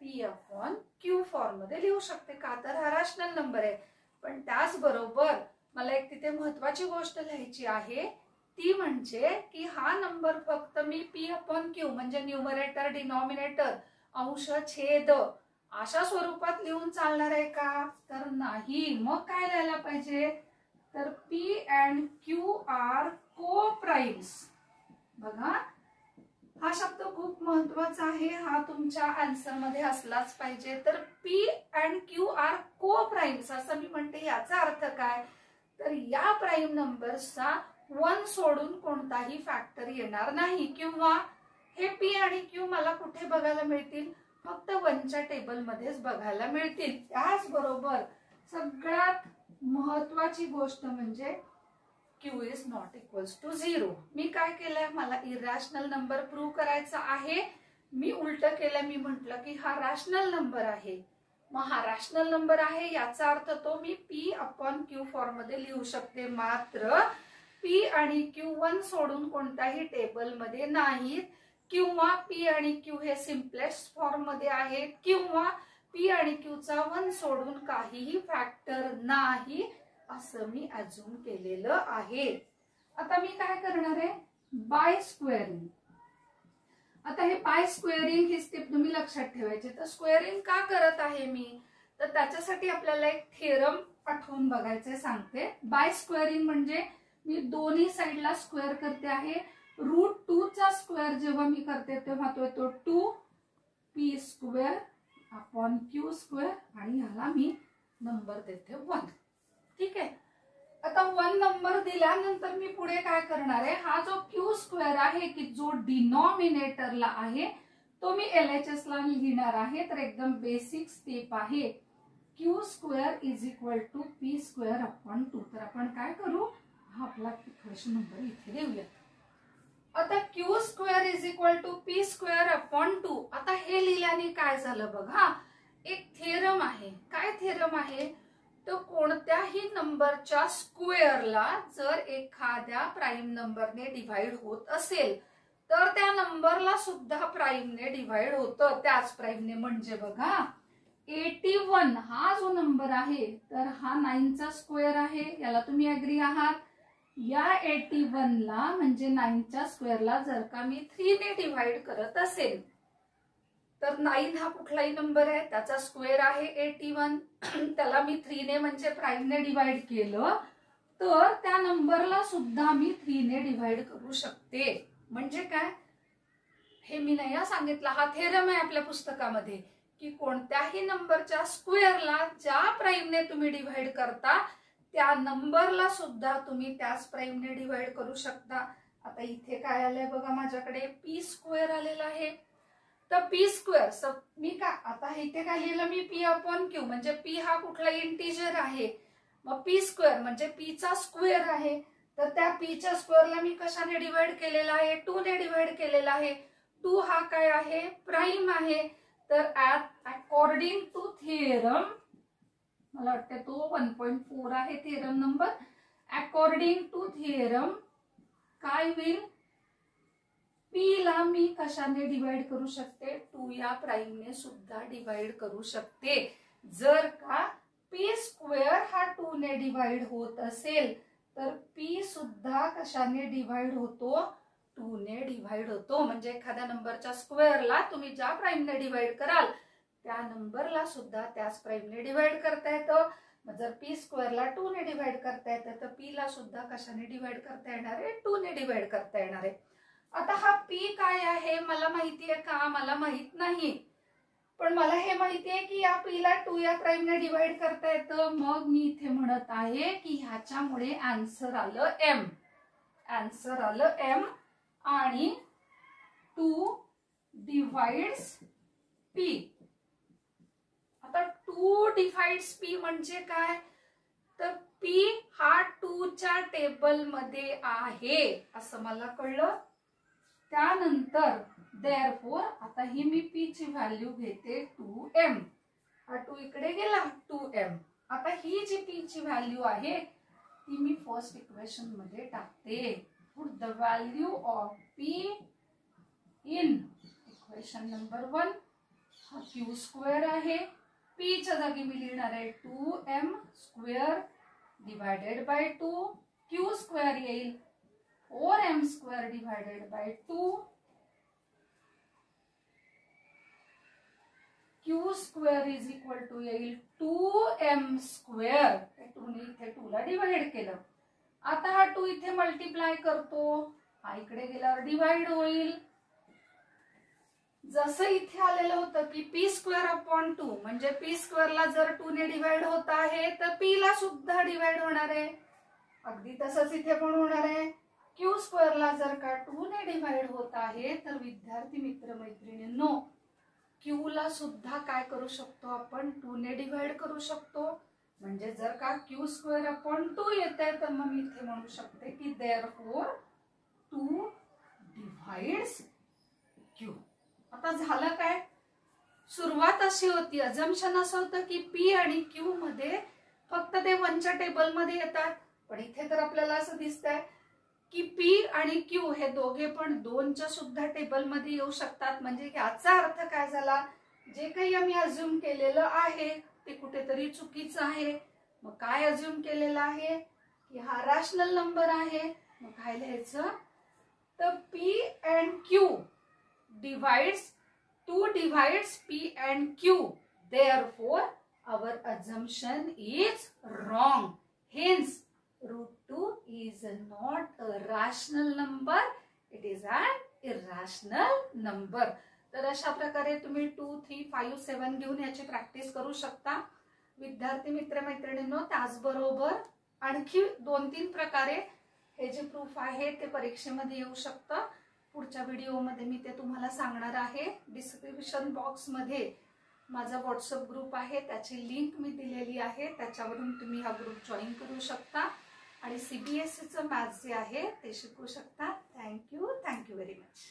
P/Q form मध्ये लिहू शकते का, तर हा रॅशनल नंबर आहे. पण त्याचबरोबर मला एक तिथे महत्वाची गोष्ट लिहायची आहे, ती म्हणजे की हा नंबर फक्त मी P/Q म्हणजे न्यूमरेटर डिनॉमिनेटर अंश छेद अशा स्वरूपात लिहून चालणार आहे का, तर नाही. मग काय लिहायला पाहिजे, तर P&Q आर को प्राइम्स. बघा हा शब्द खूप महत्वाचा आहे, हा तुमच्या आन्सर मध्ये असलाच पाहिजे. तर P&Q आर को प्राइम्स असं मी म्हणते, याचा अर्थ काय, तर या प्राइम नंबर्सचा 1 सोडून कोणताही फॅक्टर येणार नाही, किंवा हे P आणि Q मला कुठे बघायला मिळतील, फक्त 1च्या टेबल मध्येच बघायला मिळतील. त्याचबरोबर सगळ्यात महत्वाची गोष्ट म्हणजे Q is not equals to 0. मी काय केलंय, मला इरॅशनल नंबर प्रूव्ह करायचा आहे. मी उलट केलं, मी म्हटलं की हा रॅशनल नंबर आहे. मग हा रॅशनल नंबर आहे याचा अर्थ तो मी P/Q फॉर्म मध्ये लिहू शकते. मात्र P आणि Q 1 सोडून कोणत्याही टेबल मध्ये नाहीत, किंवा P आणि Q हे सिम्पलेस्ट फॉर्म मध्ये आहेत, किंवा P आणि Q चा 1 सोडून काहीही फॅक्टर नाही असं मी अज्युम केलेलं आहे. आता मी काय करणार आहे, बाय स्क्वेअरिंग. आता हे बाय स्क्वेअरिंग ही स्टेप तुम्ही लक्षात ठेवायची. तर स्क्वेअरिंग का करत आहे मी, तर त्याच्यासाठी आपल्याला एक थेरम आठवून बघायचे सांगते. बाय स्क्वेअरिंग म्हणजे मी दोन्ही साइडला स्क्वेअर करते आहे. √2 चा स्क्वेअर जेव्हा मी करते तेव्हा तो येतो 2p²/Q² आणि ह्याला मी नंबर देते 1. ठीक आहे. आता 1 नंबर दिल्यानंतर मी पुढे काय करणार आहे, हा जो Q² आहे की जो डिनॉमिनेटरला आहे तो मी LHS ला लिहिणार आहे. तर एकदम बेसिक स्टेप आहे, Q² is equal to P²/2. तर आपण काय करू, हा आपला इक्वेशन नंबर इथे देऊया. आता Q² is equal to P²/2. आता हे लिहिल्याने काय झालं बघा, एक थेरम आहे. काय थेरम आहे, तर कोणत्याही नंबरच्या स्क्वेअरला जर एखाद्या प्राइम नंबरने डिव्हाइड होत असेल तर त्या नंबरला सुद्धा प्राइमने डिव्हाइड होतं. त्याच प्राइमने म्हणजे बघा 81 हा जो नंबर आहे तर हा 9 चा स्क्वेअर आहे, याला तुम्ही अग्री आहात. या 81 ला म्हणजे 9 च्या स्क्वेअरला जर का मी 3 ने डिव्हाइड करत असेल तर 9 हा कुठलाही नंबर आहे, त्याचा स्क्वेअर आहे 81. त्याला मी 3 ने म्हणजे प्राइम ने डिव्हाइड केलं तर त्या नंबरला सुद्धा मी 3 ने डिव्हाइड करू शकते. म्हणजे काय, हे मी नाही सांगितलं, हा थेरम आहे आपल्या पुस्तकामध्ये, की कोणत्याही नंबरच्या स्क्वेअरला ज्या प्राइमने तुम्ही डिव्हाइड करता त्या नंबरला सुद्धा तुम्ही त्याच प्राइमने डिव्हाइड करू शकता. आता इथे काय आलंय बघा, माझ्याकडे P² आलेला आहे. तर P² मी का आता इथे काय लिहिलं मी P/Q म्हणजे P हा कुठला इंटिजर आहे, मग P² म्हणजे P चा स्क्वेअर आहे. तर त्या P च्या स्क्वेअरला मी कशाने डिव्हाइड केलेला आहे, 2 ने डिव्हाइड केलेला आहे. 2 हा काय आहे, प्राइम आहे. तर अकॉर्डिंग टू थेरम, मला वाटतं तो 1.4 आहे theorem number. According to theorem काय होईल, P ला मी कशाने डिव्हाइड करू शकते, 2 या प्राइमने सुद्धा डिव्हाइड करू शकते. जर का P² हा 2 ने डिव्हाइड होत असेल तर P सुद्धा कशाने डिव्हाइड होतो, 2 ने डिव्हाइड होतो. म्हणजे एखाद्या नंबरच्या स्क्वेअरला तुम्ही ज्या प्राइमने डिव्हाइड कराल त्या नंबरला सुद्धा त्याच प्राइमने डिव्हाइड करता येतं. जर P² ला 2 ने डिव्हाइड करता येतं तर P ला सुद्धा कशाने डिव्हाइड करता येणार आहे, 2 ने डिव्हाइड करता येणार आहे. आता हा P काय आहे मला माहिती आहे का, मला माहित नाही. पण मला हे माहिती आहे की या P ला 2 या प्राइमने डिव्हाइड करता येतं. मग मी इथे म्हणत आहे की ह्याच्यामुळे आन्सर आलं M. आन्सर आलं M आणि 2 डिव्हाइड्स P. आता 2 डिव्हाइड्स P म्हणजे काय, तर P हा 2 च्या टेबल मध्ये आहे असं मला कळलं. त्यानंतर देअरफॉर आता ही मी P ची व्हॅल्यू घेते 2M. हा 2 इकडे गेला 2M. आता ही जी P ची व्हॅल्यू आहे ती मी फर्स्ट इक्वेशन मध्ये टाकते. Put the value of P in equation number 1. हा क्यू स्क्वेअर आहे. पीच्या जागी मी लिहिणार आहे 2m square divided by 2. Q square येईल 4m square divided by 2. Q square is equal to येईल 2m स्क्वेअर. 2 ने इथे 2 ला डिवाइड केलं. आता हा 2 इथे मल्टिप्लाय करतो, हा इकडे गेल्यावर डिवाइड होईल. जसं इथे आलेलं होतं की पी स्क्वेअर अपॉन 2 म्हणजे पी स्क्वेअरला जर 2 ने डिवाइड होत आहे तर पी ला सुद्धा डिवाइड होणार आहे. अगदी तसंच इथे पण होणार आहे. क्यू स्क्वेअरला जर का 2 ने डिवाइड होत आहे तर विद्यार्थी मित्र मैत्रिणींनो क्यू ला सुद्धा काय करू शकतो आपण 2 ने डिवाइड करू शकतो. म्हणजे जर का क्यू स्क्वेअर अपॉन 2 येते तर मग मी इथे म्हणू शकते की देअरफॉर 2 डिवाइड्स क्यू. आता झालं काय, सुरुवात अशी होती, अजम्पशन असं होतं की पी आणि क्यू मध्ये फक्त ते 1च्या टेबल मध्ये येतात. पण इथे तर आपल्याला असं दिसतंय की पी आणि क्यू हे दोघे पण 2च्या सुद्धा टेबल मध्ये येऊ शकतात. म्हणजे याचा अर्थ काय झाला, जे काही आम्ही अज्युम केलेलं आहे ते कुठेतरी चुकीचं आहे. मग काय अज्युम केलेलं आहे की हा रॅशनल नंबर आहे. मग काय लिहायचं, तर P and Q divides 2 divides P and Q. Therefore our assumption is wrong. Hence √2 is not a rational number, it is an irrational number. तर अशा प्रकारे तुम्ही 2, 3, 5, 7 घेऊन याची प्रॅक्टिस करू शकता. विद्यार्थी मित्र मैत्रिणींनो त्याचबरोबर आणखी 2-3 प्रकारे हे जे प्रूफ आहे ते परीक्षेमध्ये येऊ शकतं. पुढच्या व्हिडिओमध्ये मी ते तुम्हाला सांगणार आहे. डिस्क्रिप्शन बॉक्समध्ये माझा व्हॉट्सअप ग्रुप आहे, त्याची लिंक मी दिलेली आहे, त्याच्यावरून तुम्ही हा ग्रुप जॉईन करू शकता आणि CBSEचं मॅथ्स जे आहे ते शिकू शकता. Thank you very much.